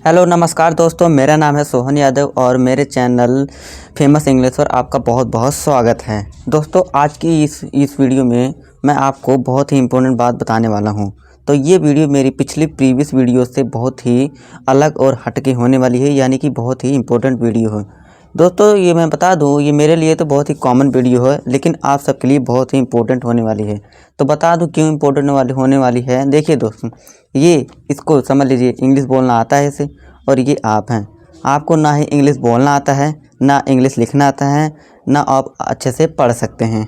Hello नमस्कार दोस्तों, मेरा नाम है सोहन यादव और मेरे चैनल फेमस इंग्लिश पर आपका बहुत बहुत स्वागत है। दोस्तों आज की इस वीडियो में मैं आपको बहुत ही इम्पोर्टेंट बात बताने वाला हूं। तो ये वीडियो मेरी पिछली प्रीवियस वीडियो से बहुत ही अलग और हटके होने वाली है, यानी कि बहुत ही इम्पोर्टेंट वीडियो है। दोस्तों ये मैं बता दूं, ये मेरे लिए तो बहुत ही कॉमन वीडियो है, लेकिन आप सबके लिए बहुत ही इम्पोर्टेंट होने वाली है। तो बता दूं क्यों इम्पोर्टेंट होने वाली है। देखिए दोस्तों, ये इसको समझ लीजिए, इंग्लिश बोलना आता है इसे, और ये आप हैं। आपको ना ही इंग्लिश बोलना आता है, ना इंग्लिश लिखना आता है, ना आप अच्छे से पढ़ सकते हैं।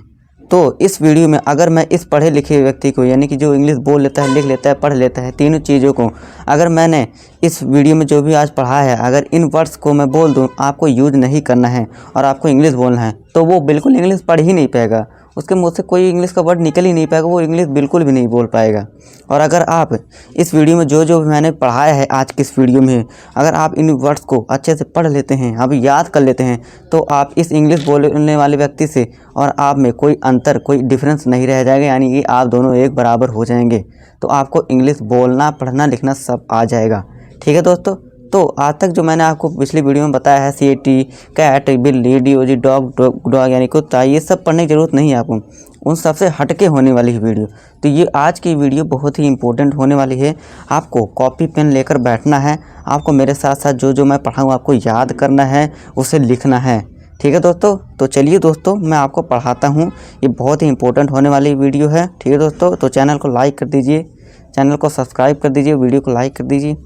तो इस वीडियो में अगर मैं इस पढ़े लिखे व्यक्ति को, यानी कि जो इंग्लिश बोल लेता है, लिख लेता है, पढ़ लेता है, तीनों चीज़ों को अगर मैंने इस वीडियो में जो भी आज पढ़ा है, अगर इन वर्ड्स को मैं बोल दूं, आपको यूज नहीं करना है और आपको इंग्लिश बोलना है, तो वो बिल्कुल इंग्लिश पढ़ ही नहीं पाएगा। उसके मुँह से कोई इंग्लिश का वर्ड निकल ही नहीं पाएगा, वो इंग्लिश बिल्कुल भी नहीं बोल पाएगा। और अगर आप इस वीडियो में जो मैंने पढ़ाया है आज की इस वीडियो में, अगर आप इन वर्ड्स को अच्छे से पढ़ लेते हैं, आप याद कर लेते हैं, तो आप इस इंग्लिश बोलने वाले व्यक्ति से और आप में कोई अंतर, कोई डिफरेंस नहीं रह जाएगा, यानी कि आप दोनों एक बराबर हो जाएंगे। तो आपको इंग्लिश बोलना, पढ़ना, लिखना सब आ जाएगा। ठीक है दोस्तों। तो आज तक जो मैंने आपको पिछली वीडियो में बताया है, CAT, कैट, बिल्ली, DOG, डॉग यानी कुत्ता, ये सब पढ़ने की ज़रूरत नहीं है आपको, उन सबसे हटके होने वाली है वीडियो। तो ये आज की वीडियो बहुत ही इंपॉर्टेंट होने वाली है। आपको कॉपी पेन लेकर बैठना है, आपको मेरे साथ साथ जो मैं पढ़ाऊँ आपको याद करना है, उसे लिखना है। ठीक है दोस्तों। तो चलिए दोस्तों, मैं आपको पढ़ाता हूँ। ये बहुत ही इंपॉर्टेंट होने वाली वीडियो है। ठीक है दोस्तों। तो चैनल को लाइक कर दीजिए, चैनल को सब्सक्राइब कर दीजिए, वीडियो को लाइक कर दीजिए।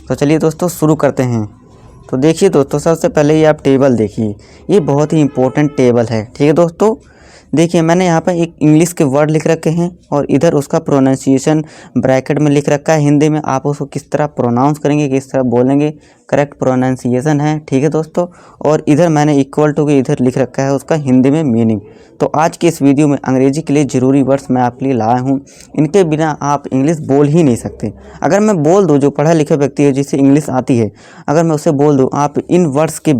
तो चलिए दोस्तों शुरू करते हैं। तो देखिए दोस्तों, सबसे पहले ये आप टेबल देखिए, ये बहुत ही इंपॉर्टेंट टेबल है। ठीक है दोस्तों। देखिए मैंने यहाँ पर एक इंग्लिश के वर्ड लिख रखे हैं और इधर उसका प्रोनाउंसिएशन ब्रैकेट में लिख रखा है। हिंदी में आप उसको किस तरह प्रोनाउंस करेंगे, किस तरह बोलेंगे, करेक्ट प्रोनाउंसिएशन है। ठीक है दोस्तों। और इधर मैंने इक्वल टू के इधर लिख रखा है उसका हिंदी में मीनिंग। तो आज की इस वीडियो में अंग्रेजी के लिए ज़रूरी वर्ड्स मैं आपके लिए लाया हूँ। इनके बिना आप इंग्लिश बोल ही नहीं सकते। अगर मैं बोल दूँ, जो पढ़ा लिखा व्यक्ति है जिसे इंग्लिश आती है, अगर मैं उसे बोल दूँ आप इन वर्ड्स के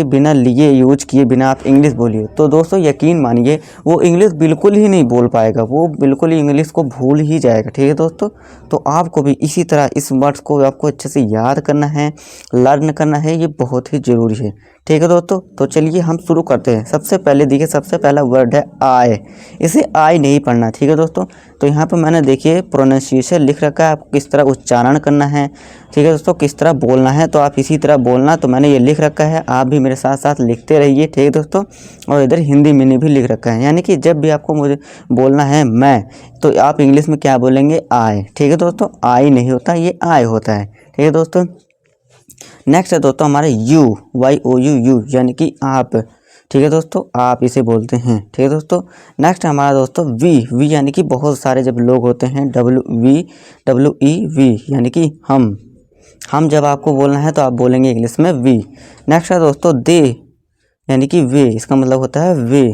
बिना लिए, यूज किए बिना आप इंग्लिश बोलिए, तो दोस्तों यकीन मानिए वो इंग्लिश बिल्कुल ही नहीं बोल पाएगा, वो बिल्कुल ही इंग्लिश को भूल ही जाएगा। ठीक है दोस्तों। तो आपको भी इसी तरह इस वर्ड्स को आपको अच्छे से याद करना है, लर्न करना है, ये बहुत ही ज़रूरी है। ठीक है दोस्तों। तो चलिए हम शुरू करते हैं। सबसे पहले देखिए, सबसे पहला वर्ड है आई। इसे आई नहीं पढ़ना। ठीक है दोस्तों। तो यहाँ पर मैंने देखिए प्रोनाउंसिएशन लिख रखा है, आपको किस तरह उच्चारण करना है। ठीक है दोस्तों, किस तरह बोलना है, तो आप इसी तरह बोलना। तो मैंने ये लिख रखा है, आप भी मेरे साथ साथ लिखते रहिए। ठीक है दोस्तों। और इधर हिंदी में भी लिख रखा है, यानी कि जब भी आपको मुझे बोलना है मैं, तो आप इंग्लिश में क्या बोलेंगे, आई। ठीक है दोस्तों। आई नहीं होता, ये आई होता है। ठीक है दोस्तों। नेक्स्ट है दोस्तों हमारे यू, YOU, यानी कि आप। ठीक है दोस्तों, आप इसे बोलते हैं। ठीक है दोस्तों। नेक्स्ट हमारा दोस्तों वी, यानी कि बहुत सारे जब लोग होते हैं, WE, यानी कि हम जब आपको बोलना है तो आप बोलेंगे इंग्लिश में वी। नेक्स्ट है दोस्तों दे, यानी कि वे, इसका मतलब होता है वे।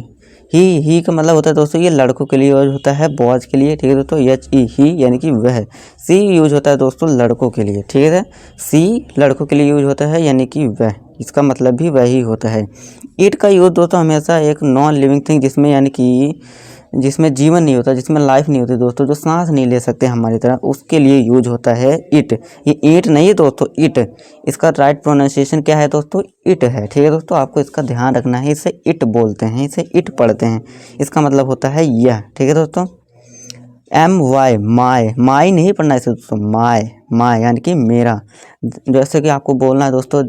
ही का मतलब होता है दोस्तों, ये लड़कों के लिए यूज होता है, बॉयज़ के लिए। ठीक है दोस्तों। HE, ही यानी कि वह। सी यूज होता है दोस्तों लड़कों के लिए। ठीक है। सी लड़कों के लिए यूज होता है, यानी कि वह, इसका मतलब भी वही होता है। इट का यूज दोस्तों हमेशा एक नॉन लिविंग थिंग, जिसमें यानी कि जिसमें जीवन नहीं होता, जिसमें लाइफ नहीं होती दोस्तों, जो सांस नहीं ले सकते हमारी तरह, उसके लिए यूज होता है इट। ये ईट नहीं है दोस्तों, इट। इसका राइट प्रोनाउंसिएशन क्या है दोस्तों, इट है। ठीक है दोस्तों, आपको इसका ध्यान रखना है। इसे इट बोलते हैं, इसे इट पढ़ते हैं, इसका मतलब होता है यह। ठीक है दोस्तों। MY, माई नहीं पढ़ना इसे दोस्तों, माई यानी कि मेरा। जैसे कि आपको बोलना है दोस्तों,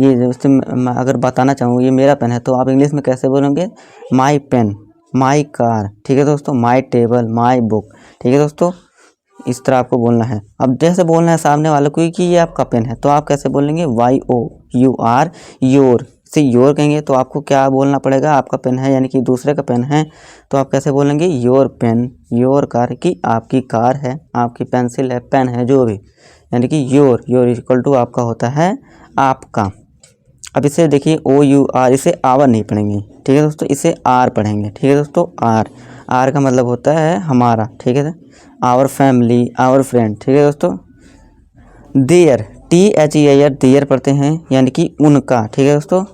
ये जैसे मैं अगर बताना चाहूँ ये मेरा पेन है, तो आप इंग्लिश में कैसे बोलेंगे, माई पेन, माई कार। ठीक है दोस्तों। माई टेबल, माई बुक। ठीक है दोस्तों, इस तरह आपको बोलना है। अब जैसे बोलना है सामने वाले को कि ये आपका पेन है, तो आप कैसे बोलेंगे, YOUR, योर। से योर कहेंगे तो आपको क्या बोलना पड़ेगा, आपका पेन है, यानी कि दूसरे का पेन है, तो आप कैसे बोलेंगे, योर पेन, योर कार, की आपकी कार है, आपकी पेंसिल है, पेन है, जो भी, यानी कि योर इक्वल टू आपका होता है आपका। अब इसे देखिए OUR, इसे आवर नहीं पढ़ेंगे। ठीक है दोस्तों, इसे आर पढ़ेंगे। ठीक है दोस्तों। आर का मतलब होता है हमारा। ठीक है। Our family, our friend. ठीक है दोस्तों। देयर, THEIR, देयर पढ़ते हैं, यानी कि उनका। ठीक है दोस्तों।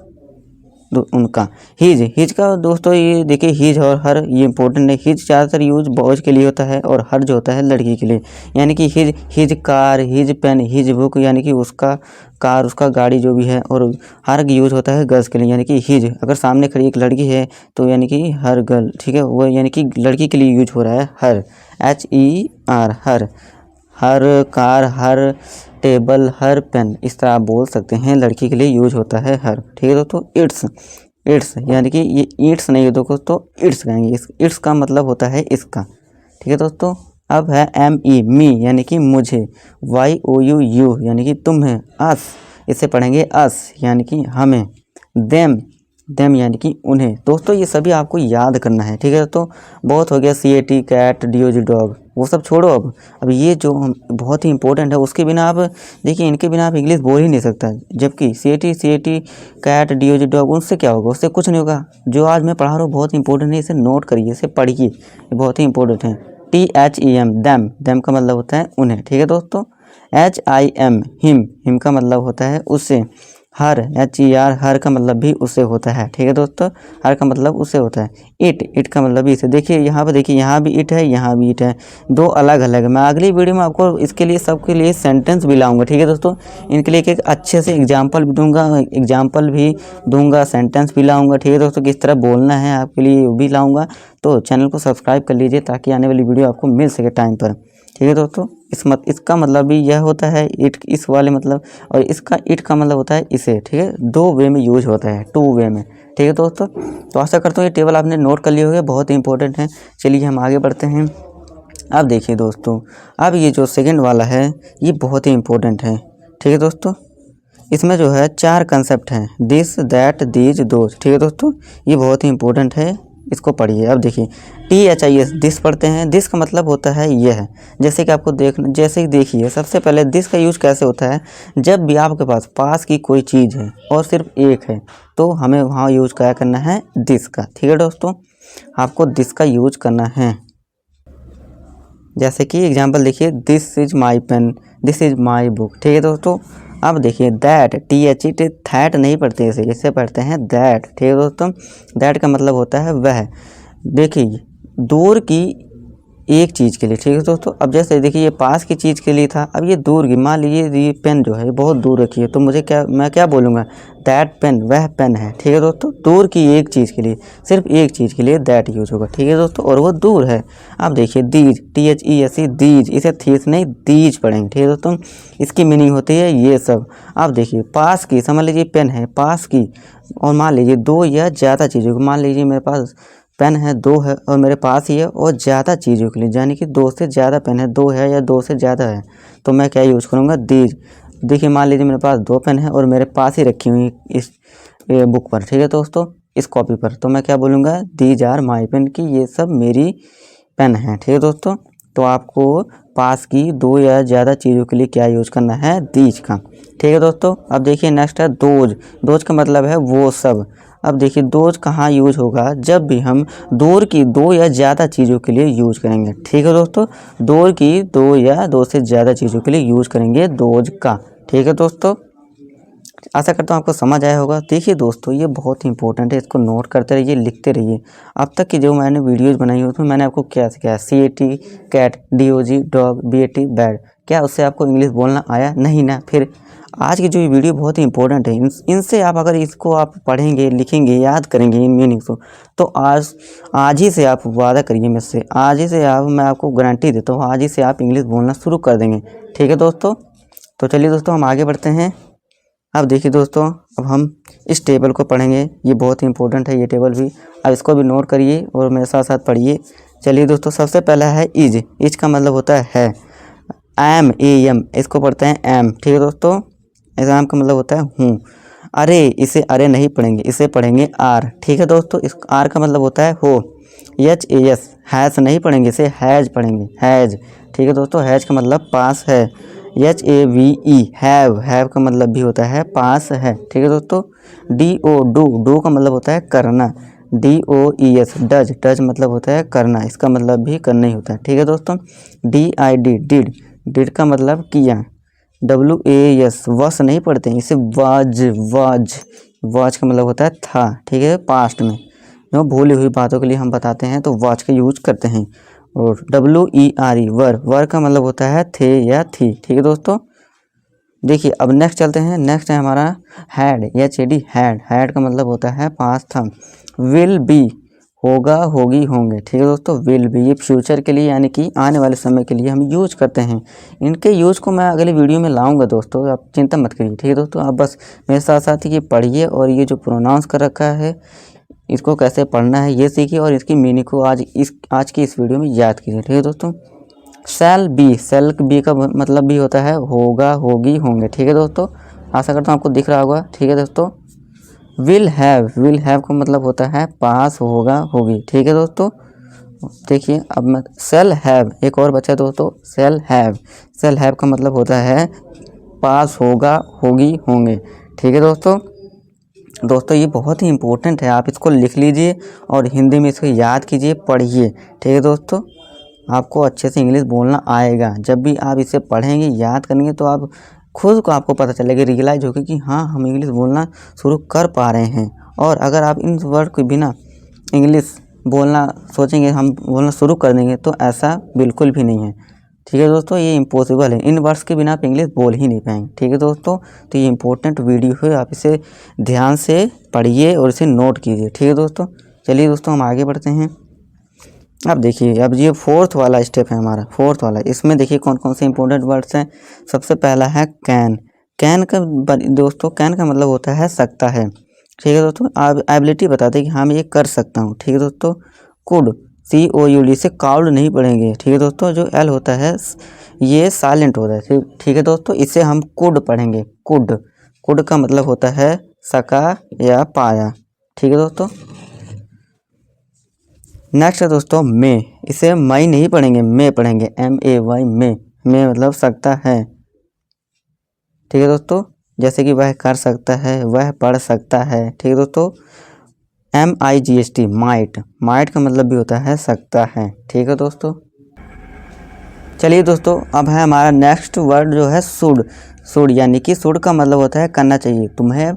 उनका। हिज का दोस्तों ये देखिए, हिज और हर ये इंपॉर्टेंट है। हिज ज़्यादातर यूज बॉयज़ के लिए होता है और हर जो होता है लड़की के लिए। यानी कि his car, his pen, his book, यानी कि उसका कार, उसका गाड़ी जो भी है। और हर यूज होता है गर्ल्स के लिए, यानी कि हिज अगर सामने खड़ी एक लड़की है तो यानी कि हर गर्ल, ठीक है, वो यानी कि लड़की के लिए यूज हो रहा है हर, HER, हर कार, हर टेबल, हर पेन, इस तरह आप बोल सकते हैं। लड़की के लिए यूज होता है हर, ठीक है दोस्तों। इट्स यानी कि ये ईट्स नहीं है दोस्तों, इट्स कहेंगे। इट्स का मतलब होता है इसका, ठीक है दोस्तों। अब है ME, मी, यानी कि मुझे। YOU, यानी कि तुम्हें। अस, इसे पढ़ेंगे अस, यानी कि हमें। देम यानी कि उन्हें। दोस्तों ये सभी आपको याद करना है, ठीक है दोस्तों। बहुत हो गया CAT, कैट, DOG, डॉग, वो सब छोड़ो। अब ये जो बहुत ही इंपॉर्टेंट है, उसके बिना आप देखिए, इनके बिना आप इंग्लिश बोल ही नहीं सकता। जबकि CAT, कैट, DOG, डॉग, उनसे क्या होगा? उससे कुछ नहीं होगा। जो आज मैं पढ़ा रहा हूँ बहुत इंपॉर्टेंट है, इसे नोट करिए, इसे पढ़िए, ये बहुत ही इंपॉर्टेंट है। THEM, देम का मतलब होता है उन्हें, ठीक है दोस्तों। HIM, हिम का मतलब होता है उससे। हर, HER, हर का मतलब भी उससे होता है, ठीक है दोस्तों। हर का मतलब उससे होता है। इट का मतलब भी इसे। देखिए यहाँ पे, देखिए यहाँ भी इट है, यहाँ भी इट है, दो अलग अलग है। मैं अगली वीडियो में आपको इसके लिए, सबके लिए सेंटेंस भी लाऊंगा, ठीक है दोस्तों। इनके लिए एक अच्छे से एग्जाम्पल भी दूंगा, सेंटेंस भी लाऊंगा, ठीक है दोस्तों। किस तरह बोलना है आपके लिए वो भी लाऊंगा। तो चैनल को सब्सक्राइब कर लीजिए ताकि आने वाली वीडियो आपको मिल सके टाइम पर, ठीक है दोस्तों। इसका मतलब भी यह होता है इट, इस वाले मतलब, और इसका इट का मतलब होता है इसे, ठीक है। दो वे में यूज होता है, टू वे में, ठीक है दोस्तों। तो आशा करता हूँ ये टेबल आपने नोट कर लिए होंगे, बहुत ही इंपॉर्टेंट है। चलिए हम आगे बढ़ते हैं। अब देखिए दोस्तों, अब ये जो सेकंड वाला है ये बहुत ही इंपॉर्टेंट है, ठीक है दोस्तों। इसमें जो है 4 कंसेप्ट हैं, दिस, दैट, दीज, दोज, ठीक है दोस्तों। ये बहुत ही इंपॉर्टेंट है, इसको पढ़िए। अब देखिए THIS, दिस पढ़ते हैं। दिस का मतलब होता है यह। जैसे कि आपको जैसे कि देखिए, सबसे पहले दिस का यूज कैसे होता है? जब भी आपके पास की कोई चीज़ है और सिर्फ एक है, तो हमें वहाँ यूज क्या करना है? दिस का, ठीक है दोस्तों। आपको दिस का यूज करना है। जैसे कि एग्जाम्पल देखिए, this is my pen, this is my book, ठीक है दोस्तों। अब देखिए दैट, THET, थैट नहीं पढ़ते इसे पढ़ते हैं दैट, ठीक है दोस्तों। दैट का मतलब होता है वह। देखिए दूर की एक चीज़ के लिए, ठीक है दोस्तों। अब जैसे देखिए ये पास की चीज़ के लिए था, अब ये दूर की, मान लीजिए ये पेन जो है बहुत दूर रखी है, तो मैं क्या बोलूँगा? दैट पेन, वह पेन है, ठीक है दोस्तों। दूर की एक चीज़ के लिए, सिर्फ एक चीज़ के लिए दैट यूज होगा, ठीक है दोस्तों, और वो दूर है। अब देखिए दीज, THES, दीज, इसे थीस नहीं दीज पढ़ेंगे, ठीक है दोस्तों। इसकी मीनिंग होती है ये सब। अब देखिए पास की, समझ लीजिए पेन है पास की, और मान लीजिए दो या ज़्यादा चीज़ों को, मान लीजिए मेरे पास पेन है, दो है और मेरे पास ही है, और ज़्यादा चीज़ों के लिए, यानी कि दो से ज़्यादा पेन है, दो है या दो से ज़्यादा है, तो मैं क्या यूज़ करूँगा? दीज। देखिए मान लीजिए मेरे पास 2 पेन है और मेरे पास ही रखी हुई इस बुक पर, ठीक है दोस्तों, इस कॉपी पर, तो मैं क्या बोलूँगा? दीज आर माई पेन, की ये सब मेरी पेन है, ठीक है दोस्तों। तो आपको पास की दो या ज़्यादा चीज़ों के लिए क्या यूज़ करना है? दीज का, ठीक है दोस्तों। अब देखिए नेक्स्ट है दोज। दोज का मतलब है वो सब। अब देखिए दोज कहाँ यूज होगा? जब भी हम दूर की दो या ज़्यादा चीज़ों के लिए यूज करेंगे, ठीक है दोस्तों। दूर की दो या दो से ज़्यादा चीज़ों के लिए यूज करेंगे दोज का, ठीक है दोस्तों। आशा करता हूँ आपको समझ आया होगा। देखिए दोस्तों ये बहुत ही इंपॉर्टेंट है, इसको नोट करते रहिए, लिखते रहिए। अब तक की जो मैंने वीडियोज़ बनाई हो उसमें मैंने आपको क्या सिखाया? CAT, cat, DOG, dog, BAT, bad. क्या उससे आपको इंग्लिश बोलना आया? नहीं ना। फिर आज की जो ये वीडियो बहुत ही इंपॉर्टेंट है, इनसे आप अगर इसको आप पढ़ेंगे, लिखेंगे, याद करेंगे इन मीनिंग्स को, तो आज ही से आप वादा करिए मुझसे, आज ही से मैं आपको गारंटी देता हूँ, आज ही से आप इंग्लिश बोलना शुरू कर देंगे, ठीक है दोस्तों। तो चलिए दोस्तों हम आगे बढ़ते हैं। अब देखिए दोस्तों, अब हम इस टेबल को पढ़ेंगे, ये बहुत ही इंपॉर्टेंट है ये टेबल भी। अब इसको भी नोट करिए और मेरे साथ साथ पढ़िए। चलिए दोस्तों, सबसे पहला है इज का मतलब होता है AM, इसको पढ़ते हैं एम, ठीक है दोस्तों। एग्जाम का मतलब होता है हूँ। अरे, इसे अरे नहीं पढ़ेंगे, इसे पढ़ेंगे आर, ठीक है दोस्तों। इस आर का मतलब होता है हो। HAS, हैज़ नहीं पढ़ेंगे, इसे हैज़ पढ़ेंगे, हैज़, ठीक है दोस्तों। हैज़ का मतलब पास है। HAVE, हैव का मतलब भी होता है पास है, ठीक है दोस्तों। DO, डू का मतलब होता है करना। DOES, डज मतलब होता है करना, इसका मतलब भी करना ही होता है, ठीक है दोस्तों। DID, डिड का मतलब किया। WAS, वस नहीं पढ़ते हैं, इसे वाज, वॉच का मतलब होता है था, ठीक है, पास्ट में जो भूली हुई बातों के लिए हम बताते हैं तो वॉच का यूज करते हैं। और WERE वर का मतलब होता है थे या थी, ठीक है दोस्तों। देखिए अब नेक्स्ट चलते हैं। नेक्स्ट है हमारा हैड, HAD हैड का मतलब होता है पास्ट था। विल बी होगा, होगी, होंगे, ठीक है दोस्तों। विल बी ये फ्यूचर के लिए यानी कि आने वाले समय के लिए हम यूज करते हैं। इनके यूज़ को मैं अगले वीडियो में लाऊंगा दोस्तों, आप चिंता मत करिए, ठीक है दोस्तों। आप बस मेरे साथ साथ ही ये पढ़िए और ये जो प्रोनाउंस कर रखा है इसको कैसे पढ़ना है ये सीखिए और इसकी मीनिंग को आज की इस वीडियो में याद कीजिए, ठीक है दोस्तों। शैल बी का मतलब भी होता है होगा, होगी, होंगे, ठीक है दोस्तों। आशा करता हूँ आपको दिख रहा होगा, ठीक है दोस्तों। विल हैव का मतलब होता है पास, होगा, होगी, ठीक है दोस्तों। देखिए अब मैं सेल हैव, एक और बचा दोस्तों, सेल हैव का मतलब होता है पास, होगा, होगी, होंगे, ठीक है दोस्तों। दोस्तों ये बहुत ही इम्पोर्टेंट है, आप इसको लिख लीजिए और हिंदी में इसको याद कीजिए, पढ़िए, ठीक है दोस्तों। आपको अच्छे से इंग्लिश बोलना आएगा। जब भी आप इसे पढ़ेंगे, याद करेंगे तो आप खुद को आपको पता चलेगा, रियलाइज होगा कि हाँ हम इंग्लिश बोलना शुरू कर पा रहे हैं। और अगर आप इन वर्ड के बिना इंग्लिश बोलना सोचेंगे, हम बोलना शुरू कर देंगे, तो ऐसा बिल्कुल भी नहीं है, ठीक है दोस्तों। ये इम्पॉसिबल है, इन वर्ड्स के बिना आप इंग्लिश बोल ही नहीं पाएंगे, ठीक है दोस्तों। तो ये इंपॉर्टेंट वीडियो है, आप इसे ध्यान से पढ़िए और इसे नोट कीजिए, ठीक है दोस्तों। चलिए दोस्तों हम आगे बढ़ते हैं। अब देखिए अब ये फोर्थ वाला स्टेप है हमारा, फोर्थ वाला। इसमें देखिए कौन कौन से इंपॉर्टेंट वर्ड्स हैं। सबसे पहला है कैन का दोस्तों, कैन का मतलब होता है सकता है, ठीक है दोस्तों। आप एबिलिटी बताते हैं कि हाँ मैं ये कर सकता हूँ, ठीक है दोस्तों। कुड COUD से काउड नहीं पढ़ेंगे, ठीक है दोस्तों। जो L होता है ये साइलेंट होता है, ठीक है दोस्तों। इसे हम कुड पढ़ेंगे, कुड का मतलब होता है सका या पाया, ठीक है दोस्तों। नेक्स्ट है दोस्तों मे, इसे मई नहीं पढ़ेंगे, मे पढ़ेंगे, MAY मे मतलब सकता है, ठीक है दोस्तों। जैसे कि वह कर सकता है, वह पढ़ सकता है, ठीक है दोस्तों। MIGHT माइट का मतलब भी होता है सकता है, ठीक है दोस्तों। चलिए दोस्तों अब है हमारा नेक्स्ट वर्ड जो है शुड यानी कि शुड का मतलब होता है करना चाहिए। तुम्हें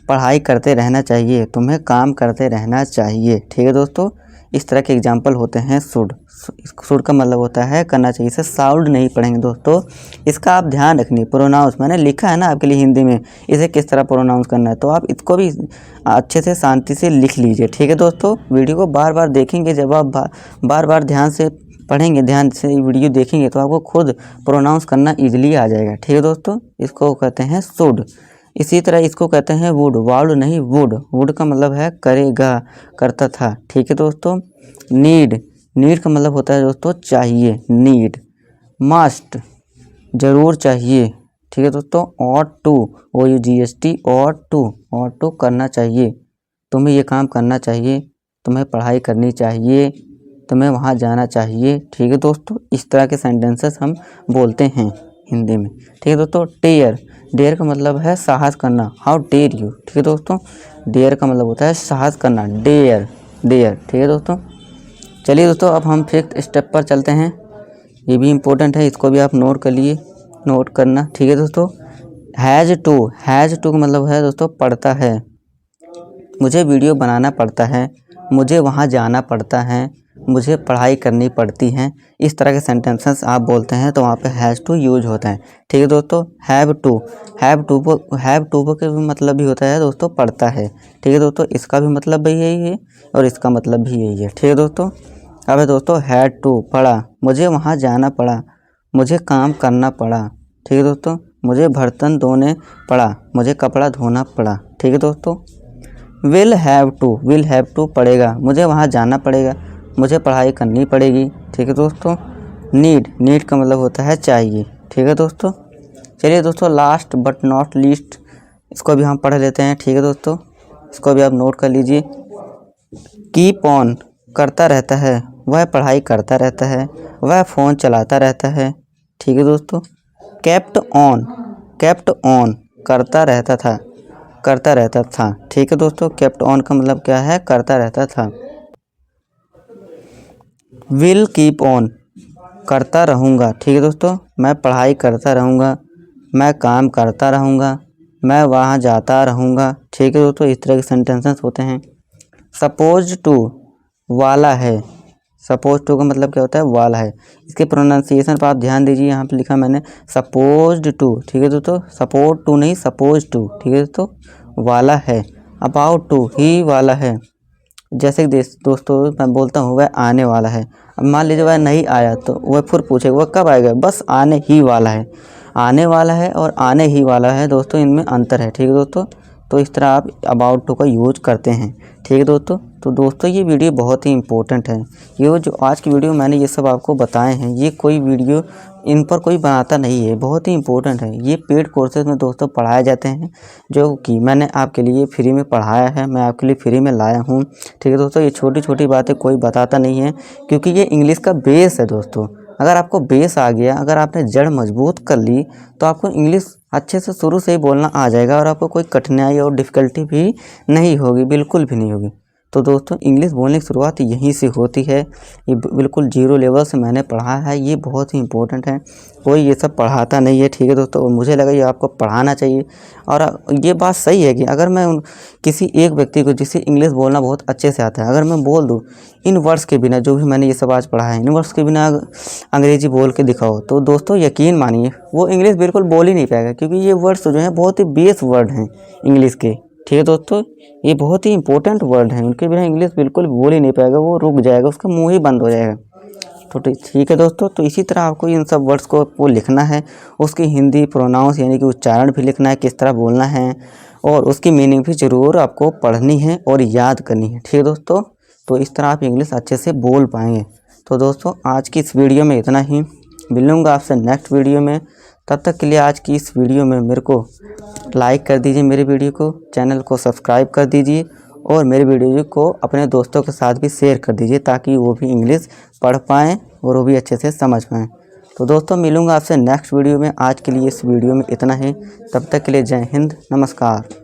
पढ़ाई करते रहना चाहिए, तुम्हें काम करते रहना चाहिए, ठीक है दोस्तों। इस तरह के एग्जाम्पल होते हैं शुड का मतलब होता है करना चाहिए। इसे साउंड नहीं पढ़ेंगे दोस्तों, इसका आप ध्यान रखनी। प्रोनाउंस मैंने लिखा है ना आपके लिए हिंदी में, इसे किस तरह प्रोनाउंस करना है, तो आप इसको भी अच्छे से शांति से लिख लीजिए, ठीक है दोस्तों। वीडियो को बार बार देखेंगे, जब आप बार बार ध्यान से पढ़ेंगे, ध्यान से वीडियो देखेंगे तो आपको खुद प्रोनाउंस करना ईजिली आ जाएगा, ठीक है दोस्तों। इसको कहते हैं शुड। इसी तरह इसको कहते हैं वुड नहीं वुड का मतलब है करेगा, करता था, ठीक है दोस्तों। नीड का मतलब होता है दोस्तों चाहिए, नीड। मस्ट जरूर चाहिए, ठीक है दोस्तों। ought to ought to करना चाहिए, तुम्हें ये काम करना चाहिए, तुम्हें पढ़ाई करनी चाहिए, तुम्हें वहाँ जाना चाहिए, ठीक है दोस्तों। इस तरह के सेंटेंसेस हम बोलते हैं हिंदी में, ठीक है दोस्तों। डेयर का मतलब है साहस करना, हाउ डेयर यू, ठीक है दोस्तों। डेयर का मतलब होता है साहस करना, डेयर, ठीक है दोस्तों। चलिए दोस्तों अब हम फिफ्थ स्टेप पर चलते हैं। ये भी इम्पोर्टेंट है, इसको भी आप नोट कर लिए, नोट करना, ठीक है दोस्तों। हैज़ टू का मतलब है दोस्तों पढ़ता है। मुझे वीडियो बनाना पड़ता है, मुझे वहाँ जाना पड़ता है, मुझे पढ़ाई करनी पड़ती है। इस तरह के सेंटेंसेस आप बोलते हैं तो वहाँ पे हैज़ टू यूज होता है, ठीक है दोस्तों। हैव टू का भी मतलब भी होता है दोस्तों पढ़ता है, ठीक है दोस्तों। इसका भी मतलब भी यही है और इसका मतलब भी यही है, ठीक है दोस्तों। अब है दोस्तों हैड टू, पढ़ा, मुझे वहाँ जाना पड़ा, मुझे काम करना पड़ा, ठीक है दोस्तों। मुझे बर्तन धोने पड़ा, मुझे कपड़ा धोना पड़ा, ठीक है दोस्तों। विल हैव टू पड़ेगा, मुझे वहाँ जाना पड़ेगा, मुझे पढ़ाई करनी पड़ेगी, ठीक है दोस्तों। नीड का मतलब होता है चाहिए, ठीक है दोस्तों। चलिए दोस्तों लास्ट बट नॉट लीस्ट इसको भी हम पढ़ लेते हैं, ठीक है दोस्तों। इसको भी आप नोट कर लीजिए। कीप ऑन करता रहता है, वह पढ़ाई करता रहता है, वह फ़ोन चलाता रहता है, ठीक है दोस्तों। केप्ट ऑन करता रहता था, ठीक है दोस्तों। केप्ट ऑन का मतलब क्या है, करता रहता था। विल कीप ऑन करता रहूँगा, ठीक है दोस्तों। मैं पढ़ाई करता रहूँगा, मैं काम करता रहूँगा, मैं वहाँ जाता रहूँगा। ठीक है दोस्तों, इस तरह के सेंटेंसेस होते हैं। सपोज टू वाला है, सपोज टू का मतलब क्या होता है, वाला है। इसके प्रोनाउंसिएशन पर आप ध्यान दीजिए, यहाँ पे लिखा मैंने सपोज्ड टू। ठीक है दोस्तों, सपोर्ट टू नहीं, सपोज टू। ठीक है दोस्तों, वाला है। अबाउट टू, ही वाला है। जैसे दोस्तों मैं बोलता हूँ वह आने वाला है। अब मान लीजिए वह नहीं आया तो वह फिर पूछेगा वह कब आएगा, बस आने ही वाला है। आने वाला है और आने ही वाला है दोस्तों, इनमें अंतर है। ठीक है दोस्तों, तो इस तरह आप अबाउट टू का यूज करते हैं। ठीक है दोस्तों, तो दोस्तों ये वीडियो बहुत ही इंपॉर्टेंट है। ये जो आज की वीडियो मैंने ये सब आपको बताए हैं, ये कोई वीडियो इन पर कोई बनाता नहीं है, बहुत ही इंपॉर्टेंट है। ये पेड कोर्सेज में दोस्तों पढ़ाए जाते हैं, जो कि मैंने आपके लिए फ्री में पढ़ाया है, मैं आपके लिए फ्री में लाया हूँ। ठीक है दोस्तों, ये छोटी छोटी बातें कोई बताता नहीं है, क्योंकि ये इंग्लिश का बेस है दोस्तों। अगर आपको बेस आ गया, अगर आपने जड़ मजबूत कर ली, तो आपको इंग्लिश अच्छे से शुरू से ही बोलना आ जाएगा और आपको कोई कठिनाई और डिफ़िकल्टी भी नहीं होगी, बिल्कुल भी नहीं होगी। तो दोस्तों इंग्लिश बोलने की शुरुआत यहीं से होती है। ये बिल्कुल जीरो लेवल से मैंने पढ़ा है, ये बहुत ही इंपॉर्टेंट है। कोई ये सब पढ़ाता नहीं है। ठीक है दोस्तों, और मुझे लगा ये आपको पढ़ाना चाहिए। और ये बात सही है कि अगर मैं किसी एक व्यक्ति को जिसे इंग्लिश बोलना बहुत अच्छे से आता है, अगर मैं बोल दूँ इन वर्ड्स के बिना, जो भी मैंने ये सब आज पढ़ा है, इन वर्ड्स के बिना अंग्रेजी बोल के दिखाओ, तो दोस्तों यकीन मानिए वो इंग्लिश बिल्कुल बोल ही नहीं पाएगा, क्योंकि ये वर्ड्स जो हैं बहुत ही बेस वर्ड हैं इंग्लिश के। ठीक है दोस्तों, ये बहुत ही इंपॉर्टेंट वर्ड हैं, उनके बिना इंग्लिश बिल्कुल बोल ही नहीं पाएगा, वो रुक जाएगा, उसका मुंह ही बंद हो जाएगा। तो ठीक है दोस्तों, तो इसी तरह आपको इन सब वर्ड्स को वो लिखना है, उसकी हिंदी प्रोनाउंस यानी कि उच्चारण भी लिखना है, किस तरह बोलना है, और उसकी मीनिंग भी ज़रूर आपको पढ़नी है और याद करनी है। ठीक है दोस्तों, तो इस तरह आप इंग्लिश अच्छे से बोल पाएंगे। तो दोस्तों आज की इस वीडियो में इतना ही, मिलूँगा आपसे नेक्स्ट वीडियो में। तब तक के लिए आज की इस वीडियो में मेरे को लाइक कर दीजिए, मेरे वीडियो को, चैनल को सब्सक्राइब कर दीजिए, और मेरे वीडियो को अपने दोस्तों के साथ भी शेयर कर दीजिए, ताकि वो भी इंग्लिश पढ़ पाएँ और वो भी अच्छे से समझ पाएँ। तो दोस्तों मिलूँगा आपसे नेक्स्ट वीडियो में। आज के लिए इस वीडियो में इतना ही, तब तक के लिए जय हिंद, नमस्कार।